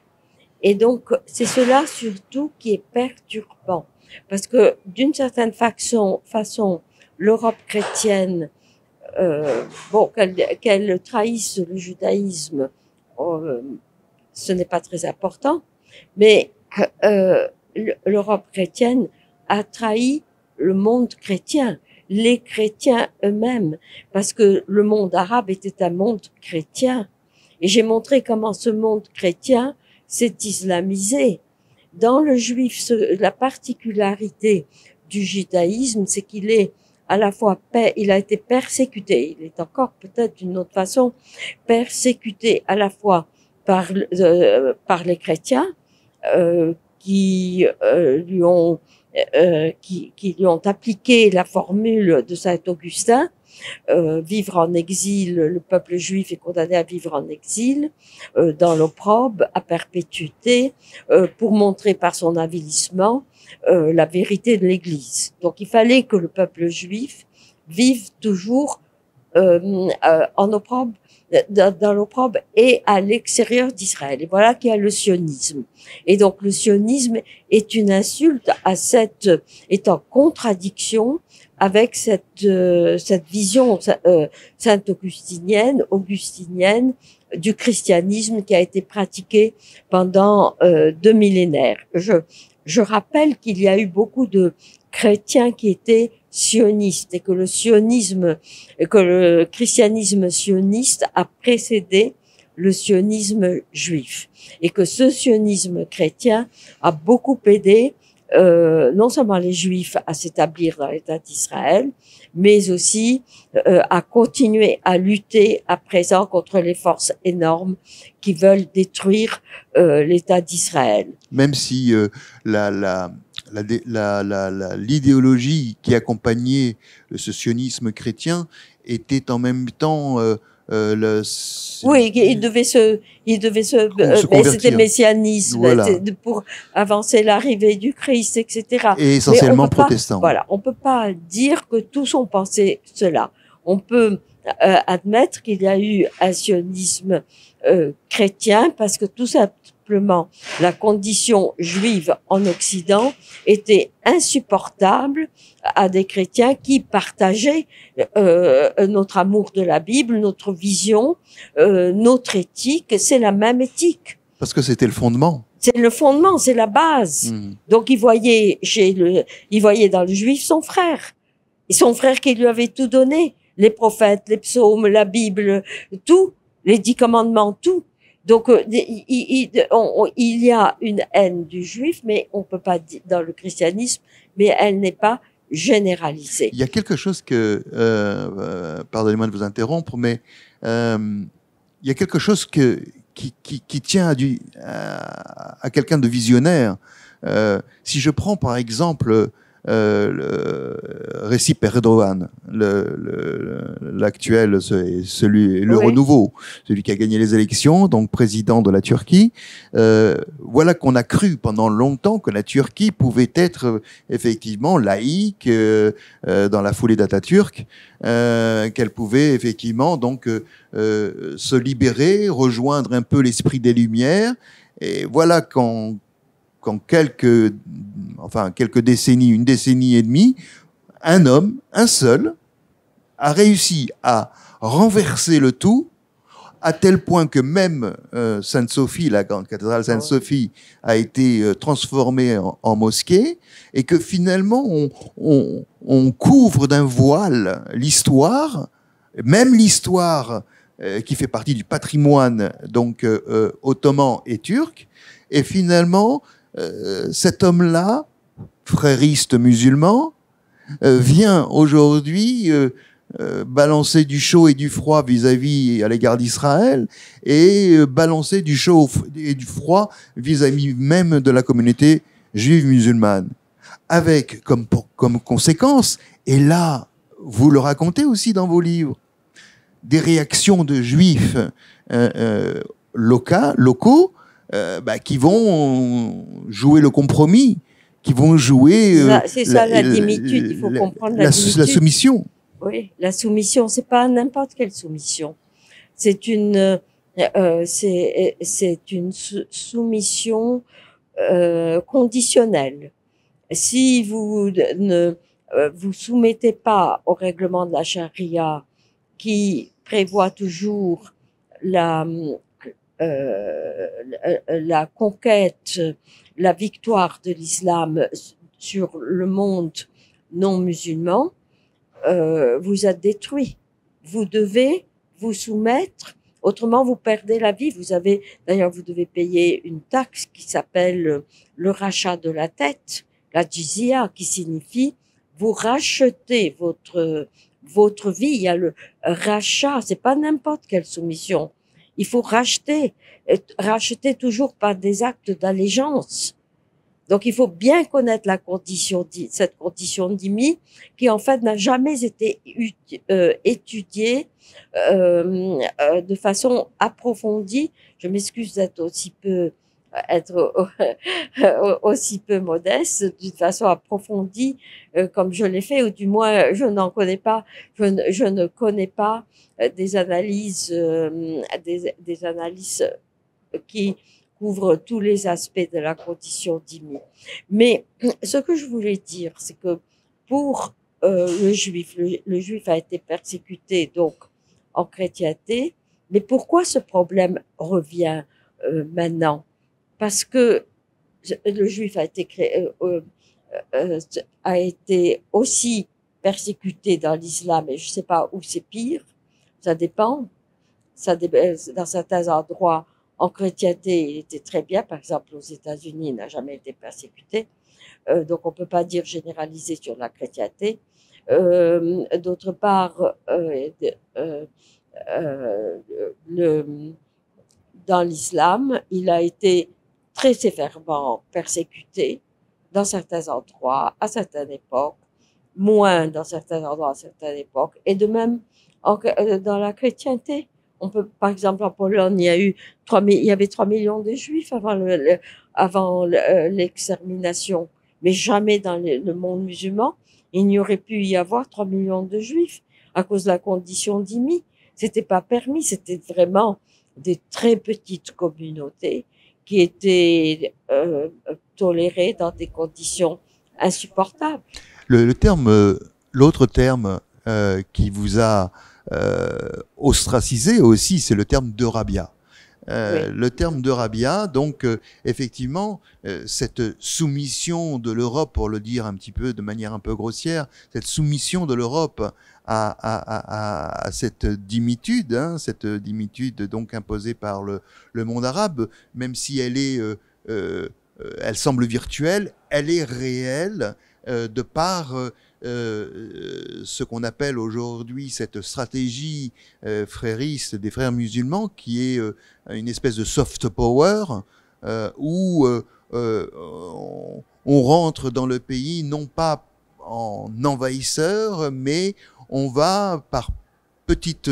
Et donc, c'est cela surtout qui est perturbant. Parce que d'une certaine façon, l'Europe chrétienne, qu'elle trahisse le judaïsme, ce n'est pas très important, mais l'Europe chrétienne a trahi le monde chrétien, les chrétiens eux-mêmes, parce que le monde arabe était un monde chrétien. Et j'ai montré comment ce monde chrétien s'est islamisé. Dans le juif, la particularité du judaïsme, c'est qu'il est à la fois, il a été persécuté, il est encore peut-être d'une autre façon persécuté à la fois par les chrétiens qui lui ont appliqué la formule de saint Augustin, vivre en exil, le peuple juif est condamné à vivre en exil, dans l'opprobre, à perpétuité, pour montrer par son avilissement la vérité de l'Église. Donc il fallait que le peuple juif vive toujours en opprobre, dans l'opprobre et à l'extérieur d'Israël. Et voilà qu'il y a le sionisme. Et donc le sionisme est une insulte est en contradiction avec cette vision augustinienne du christianisme qui a été pratiqué pendant 2 millénaires. Je rappelle qu'il y a eu beaucoup de chrétiens qui étaient sionistes et que le christianisme sioniste a précédé le sionisme juif et que ce sionisme chrétien a beaucoup aidé non seulement les Juifs à s'établir dans l'État d'Israël, mais aussi à continuer à lutter à présent contre les forces énormes qui veulent détruire l'État d'Israël. Même si l'idéologie qui accompagnait ce sionisme chrétien était en même temps oui, il devait se c'était le messianisme, voilà, pour avancer l'arrivée du Christ, etc. Et essentiellement protestant. Voilà, on peut pas dire que tous ont pensé cela. On peut admettre qu'il y a eu un sionisme chrétien parce que tout simplement la condition juive en Occident était insupportable à des chrétiens qui partageaient notre amour de la Bible, notre vision, notre éthique. C'est la même éthique. Parce que c'était le fondement. C'est le fondement, c'est la base. Donc il voyait dans le juif son frère. Et son frère qui lui avait tout donné. les prophètes, les psaumes, la Bible, tout, les 10 commandements, tout. Donc, il y a une haine du juif, mais on peut pas dire dans le christianisme, mais elle n'est pas généralisée. Il y a quelque chose que, pardonnez-moi de vous interrompre, mais il y a quelque chose qui tient à quelqu'un de visionnaire. Si je prends par exemple le récit Erdogan, l'actuel, le Oui. renouveau, celui qui a gagné les élections, donc président de la Turquie. Voilà qu'on a cru pendant longtemps que la Turquie pouvait être effectivement laïque dans la foulée d'Atatürk, qu'elle pouvait effectivement donc se libérer, rejoindre un peu l'esprit des Lumières. Et voilà qu'en quelques décennies, une décennie et demie, un homme, un seul, a réussi à renverser le tout, à tel point que même Sainte-Sophie, la grande cathédrale Sainte-Sophie, a été transformée en mosquée, et que finalement on couvre d'un voile l'histoire, même l'histoire qui fait partie du patrimoine donc ottoman et turc, et finalement cet homme-là, frériste musulman, vient aujourd'hui balancer du chaud et du froid vis-à-vis à l'égard d'Israël, et balancer du chaud et du froid vis-à-vis même de la communauté juive musulmane. Avec comme conséquence, et là, vous le racontez aussi dans vos livres, des réactions de juifs locaux, qui vont jouer le compromis, qui vont jouer c'est ça la dimitude, il faut comprendre la dimitude. La soumission. Oui, la soumission, c'est pas n'importe quelle soumission. C'est une soumission conditionnelle. Si vous ne vous soumettez pas au règlement de la charia qui prévoit toujours la conquête, la victoire de l'islam sur le monde non musulman, vous êtes détruit. Vous devez vous soumettre, autrement vous perdez la vie. D'ailleurs, vous devez payer une taxe qui s'appelle le rachat de la tête, la jizya, qui signifie vous rachetez votre vie. Il y a le rachat, c'est pas n'importe quelle soumission. Il faut racheter toujours par des actes d'allégeance. Donc, il faut bien connaître cette condition d'IMI qui, en fait, n'a jamais été étudiée de façon approfondie. Je m'excuse d'être aussi peu modeste, d'une façon approfondie comme je l'ai fait, ou du moins je n'en connais pas. Je ne connais pas des analyses qui couvre tous les aspects de la condition d'IMI. Mais ce que je voulais dire, c'est que pour le juif a été persécuté donc en chrétienté, mais pourquoi ce problème revient maintenant? Parce que le juif a été aussi persécuté dans l'islam, et je ne sais pas où c'est pire, ça dépend. Dans certains endroits, en chrétienté, il était très bien. Par exemple, aux États-Unis, il n'a jamais été persécuté. Donc, on ne peut pas dire généraliser sur la chrétienté. D'autre part, dans l'islam, il a été très sévèrement persécuté dans certains endroits, à certaines époques, moins dans certains endroits, à certaines époques, et de même dans la chrétienté. On peut, par exemple, en Pologne, il y avait 3 millions de juifs avant l'extermination. Mais jamais dans le monde musulman, il n'y aurait pu y avoir 3 millions de juifs à cause de la condition d'IMI. C'était pas permis, c'était vraiment des très petites communautés qui étaient tolérées dans des conditions insupportables. L'autre terme qui vous a ostracisé aussi, c'est le terme de rabbia. Oui. Le terme de rabbia, donc effectivement, cette soumission de l'Europe, pour le dire un petit peu de manière un peu grossière, cette soumission de l'Europe à cette dimitude, hein, donc imposée par le monde arabe, même si elle semble virtuelle, elle est réelle de par ce qu'on appelle aujourd'hui cette stratégie frériste des frères musulmans, qui est une espèce de soft power où on rentre dans le pays non pas en envahisseur, mais on va par petites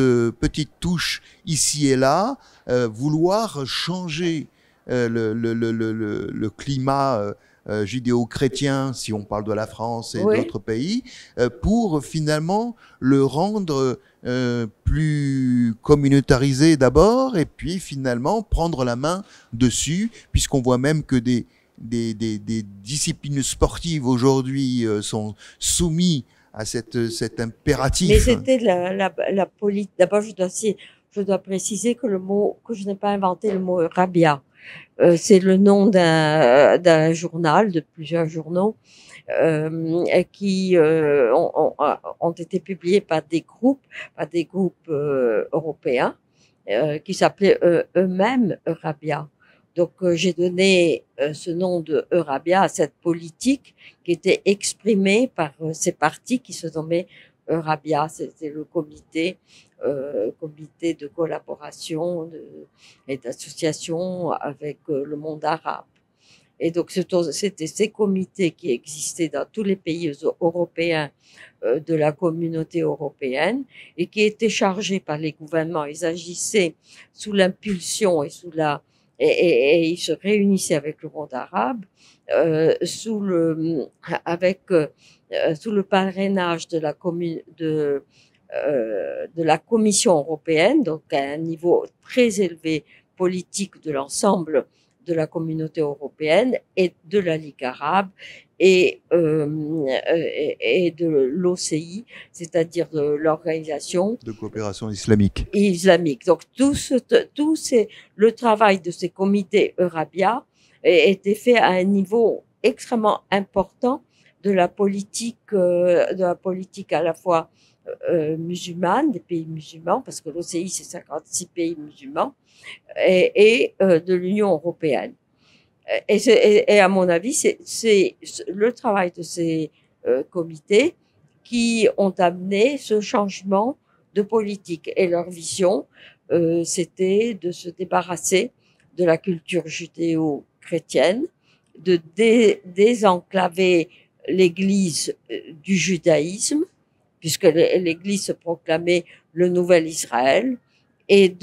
touches ici et là vouloir changer le climat judéo-chrétien, si on parle de la France et Oui. d'autres pays, pour finalement le rendre plus communautarisé d'abord, et puis finalement prendre la main dessus, puisqu'on voit même que des disciplines sportives aujourd'hui sont soumises à cet impératif. Mais c'était la politique. D'abord, je dois préciser que que je n'ai pas inventé le mot rabia. C'est le nom d'un journal, de plusieurs journaux, qui ont été publiés par des groupes européens qui s'appelaient eux-mêmes Eurabia. Donc j'ai donné ce nom de Eurabia à cette politique qui était exprimée par ces partis qui se nommaient Eurabia. C'était le comité de collaboration et d'association avec le monde arabe. Et donc c'était ces comités qui existaient dans tous les pays européens de la communauté européenne et qui étaient chargés par les gouvernements. Ils agissaient sous l'impulsion et ils se réunissaient avec le monde arabe sous le parrainage de la Commission européenne, donc à un niveau très élevé politique de l'ensemble de la communauté européenne et de la Ligue arabe et de l'OCI, c'est-à-dire de l'organisation de coopération islamique. Donc le travail de ces comités Eurabia était fait à un niveau extrêmement important de la politique à la fois musulmane, des pays musulmans, parce que l'OCI c'est 56 pays musulmans, et de l'Union européenne. Et à mon avis, c'est le travail de ces comités qui ont amené ce changement de politique. Et leur vision, c'était de se débarrasser de la culture judéo-chrétienne, de désenclaver l'Église du judaïsme, puisque l'Église se proclamait le nouvel Israël, et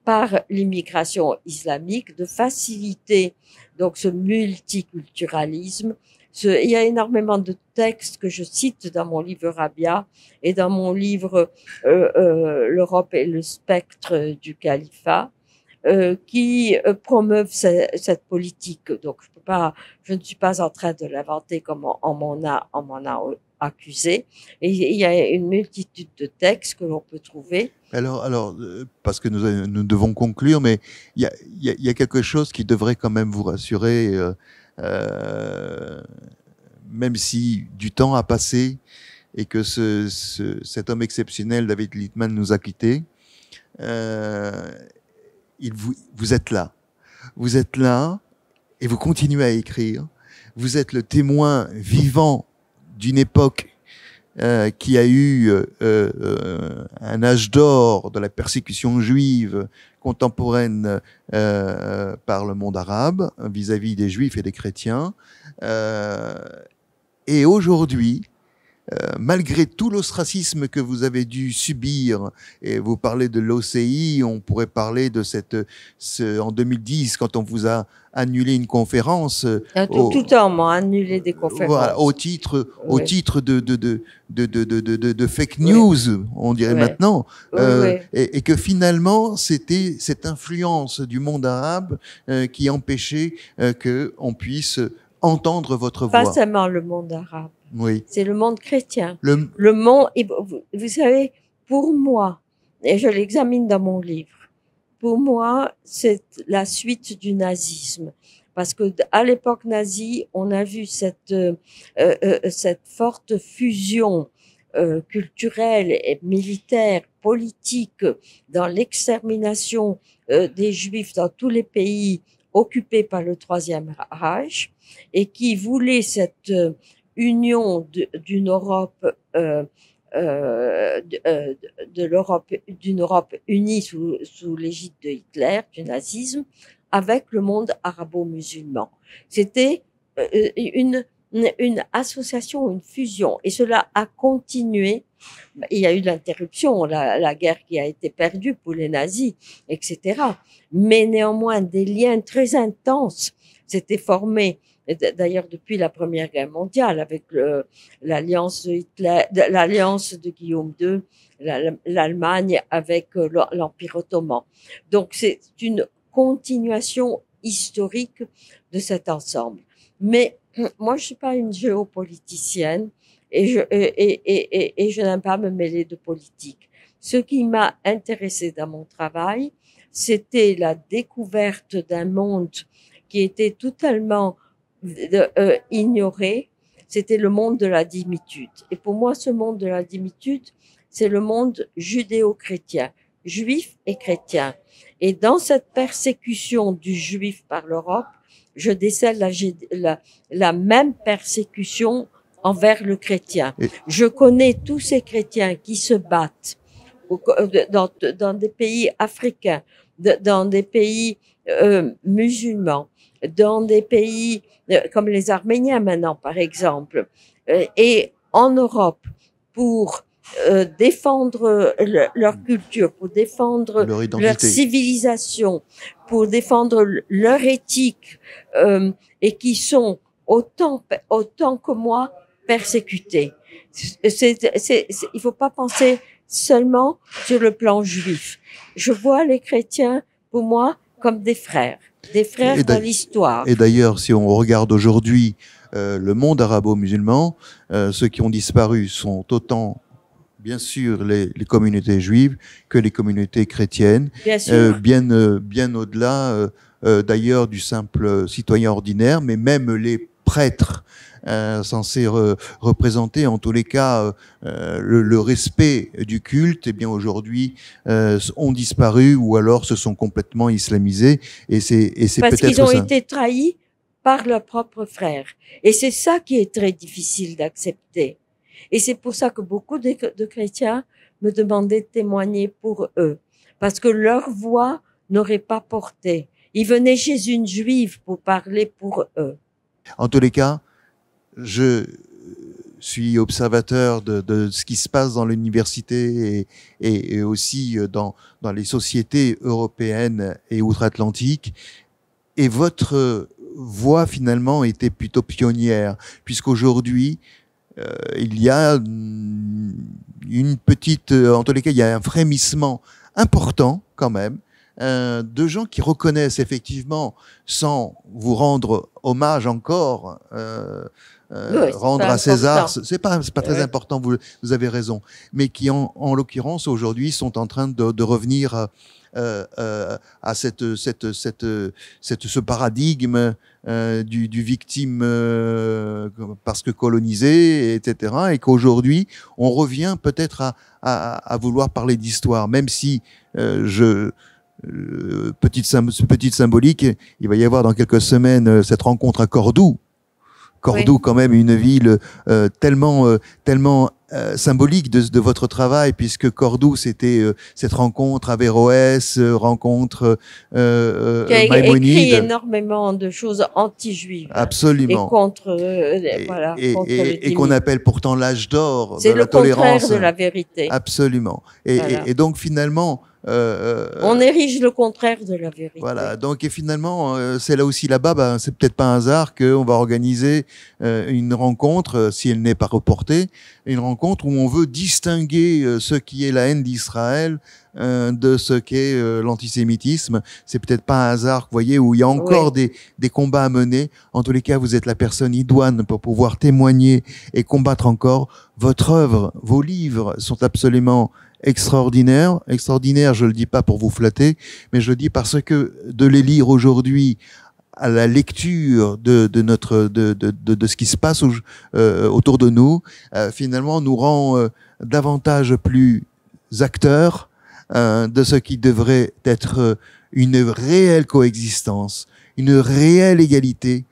par l'immigration islamique, de faciliter donc ce multiculturalisme. Il y a énormément de textes que je cite dans mon livre Rabia et dans mon livre L'Europe et le spectre du califat, qui promeuvent cette politique. Donc je ne suis pas en train de l'inventer comme on m'en a accusé. Et il y a une multitude de textes que l'on peut trouver. Alors, parce que nous devons conclure, mais il y a quelque chose qui devrait quand même vous rassurer, même si du temps a passé et que cet homme exceptionnel, David Littman, nous a quittés. Vous êtes là. Vous êtes là et vous continuez à écrire. Vous êtes le témoin vivant d'une époque qui a eu un âge d'or de la persécution juive contemporaine par le monde arabe vis-à-vis des juifs et des chrétiens. Et aujourd'hui, malgré tout l'ostracisme que vous avez dû subir, et vous parlez de l'OCI, on pourrait parler de en 2010, quand on vous a annulé une conférence. Tout le temps, on m'a annulé des conférences. Voilà, au titre de fake news, on dirait maintenant, et que finalement, c'était cette influence du monde arabe qui empêchait qu'on puisse entendre votre voix. Pas seulement le monde arabe. Oui. C'est le monde chrétien. Le monde, vous savez, pour moi, et je l'examine dans mon livre, pour moi, c'est la suite du nazisme. parce que à l'époque nazie, on a vu cette forte fusion culturelle et militaire, politique, dans l'extermination des Juifs dans tous les pays occupés par le Troisième Reich, et qui voulait cette union d'une Europe d'une Europe unie sous l'égide de Hitler, du nazisme, avec le monde arabo-musulman. C'était une association, une fusion, et cela a continué. Il y a eu l'interruption, la guerre qui a été perdue pour les nazis, etc. Mais néanmoins, des liens très intenses s'étaient formés. D'ailleurs, depuis la Première Guerre mondiale, avec l'alliance de Hitler, l'alliance de Guillaume II, l'Allemagne avec l'Empire ottoman. Donc, c'est une continuation historique de cet ensemble. Mais moi, je suis pas une géopoliticienne et je n'aime pas me mêler de politique. Ce qui m'a intéressé dans mon travail, c'était la découverte d'un monde qui était totalement ignoré. C'était le monde de la dimitude. Et pour moi, ce monde de la dimitude, c'est le monde judéo-chrétien, juif et chrétien. Et dans cette persécution du juif par l'Europe, je décèle la même persécution envers le chrétien. Je connais tous ces chrétiens qui se battent dans des pays africains, dans des pays musulmans, dans des pays comme les Arméniens maintenant, par exemple, et en Europe, pour défendre leur culture, pour défendre leur civilisation, pour défendre leur éthique, et qui sont autant que moi persécutés. Il faut pas penser seulement sur le plan juif. Je vois les chrétiens, pour moi, comme des frères dans l'histoire. Et d'ailleurs, si on regarde aujourd'hui le monde arabo-musulman, ceux qui ont disparu sont autant, bien sûr, les communautés juives que les communautés chrétiennes, bien au-delà d'ailleurs du simple citoyen ordinaire, mais même les prêtres censés représenter en tous les cas le respect du culte, eh bien aujourd'hui ont disparu ou alors se sont complètement islamisés, et c'est parce qu'ils ont été trahis par leurs propres frères, et c'est ça qui est très difficile d'accepter. Et c'est pour ça que beaucoup de chrétiens me demandaient de témoigner pour eux, parce que leur voix n'aurait pas porté. Ils venaient chez une juive pour parler pour eux. En tous les cas, je suis observateur de ce qui se passe dans l'université et aussi dans les sociétés européennes et outre-Atlantique. Et votre voix, finalement, était plutôt pionnière, puisqu'aujourd'hui, il y a une petite, en tous les cas, il y a un frémissement important quand même, de gens qui reconnaissent effectivement, sans vous rendre hommage encore, rendre à César, c'est pas très important, vous avez raison, mais qui en l'occurrence aujourd'hui sont en train de revenir à ce paradigme du victime parce que colonisé, etc. Et qu'aujourd'hui, on revient peut-être à vouloir parler d'histoire, même si petite symbolique, il va y avoir dans quelques semaines cette rencontre à Cordoue. Cordoue, quand même, une ville tellement symbolique de votre travail, puisque Cordoue, c'était cette rencontre Averroès, rencontre qui a écrit énormément de choses anti-juives. Absolument. Et contre, et qu'on appelle pourtant l'âge d'or de la tolérance. C'est le contraire de la vérité. Absolument. Et donc, finalement, on érige le contraire de la vérité. Voilà. Donc, et finalement, c'est là aussi là-bas, c'est peut-être pas un hasard qu'on va organiser une rencontre, si elle n'est pas reportée, une rencontre où on veut distinguer ce qui est la haine d'Israël de ce qu'est l'antisémitisme. C'est peut-être pas un hasard, vous voyez, où il y a encore des combats à mener. En tous les cas, vous êtes la personne idoine pour pouvoir témoigner et combattre encore. Votre œuvre, vos livres sont absolument extraordinaire, je le dis pas pour vous flatter, mais je le dis parce que de les lire aujourd'hui à la lecture de ce qui se passe autour de nous, finalement nous rend davantage plus acteurs de ce qui devrait être une réelle coexistence, une réelle égalité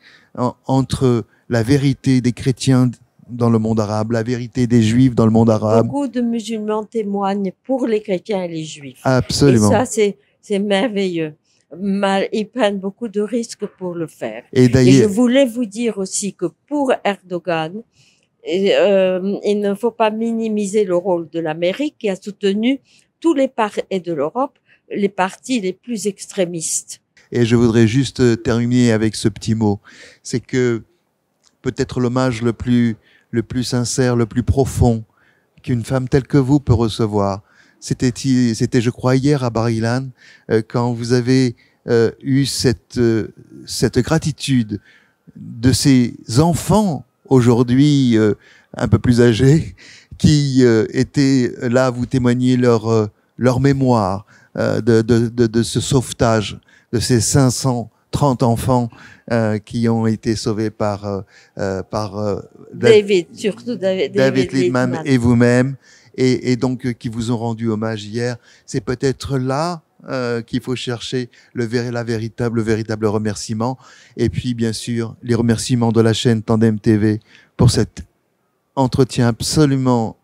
entre la vérité des chrétiens dans le monde arabe, la vérité des juifs dans le monde arabe. Beaucoup de musulmans témoignent pour les chrétiens et les juifs. Absolument. Et ça, c'est merveilleux. Ils prennent beaucoup de risques pour le faire. Et je voulais vous dire aussi que pour Erdogan, il ne faut pas minimiser le rôle de l'Amérique qui a soutenu tous les et de l'Europe, les partis les plus extrémistes. Et je voudrais juste terminer avec ce petit mot. C'est que peut-être l'hommage le plus sincère, le plus profond qu'une femme telle que vous peut recevoir. C'était, je crois, hier à Bar Ilan, quand vous avez eu cette gratitude de ces enfants aujourd'hui un peu plus âgés qui étaient là à vous témoigner leur mémoire de ce sauvetage de ces 530 enfants qui ont été sauvés par David, surtout David Liedman et vous-même, et donc qui vous ont rendu hommage hier. C'est peut-être là qu'il faut chercher le véritable remerciement. Et puis, bien sûr, les remerciements de la chaîne Tandem TV pour cet entretien absolument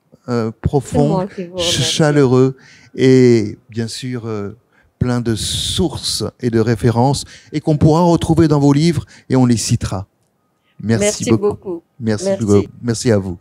profond, chaleureux et bien sûr plein de sources et de références et qu'on pourra retrouver dans vos livres et on les citera. Merci beaucoup. Merci à vous.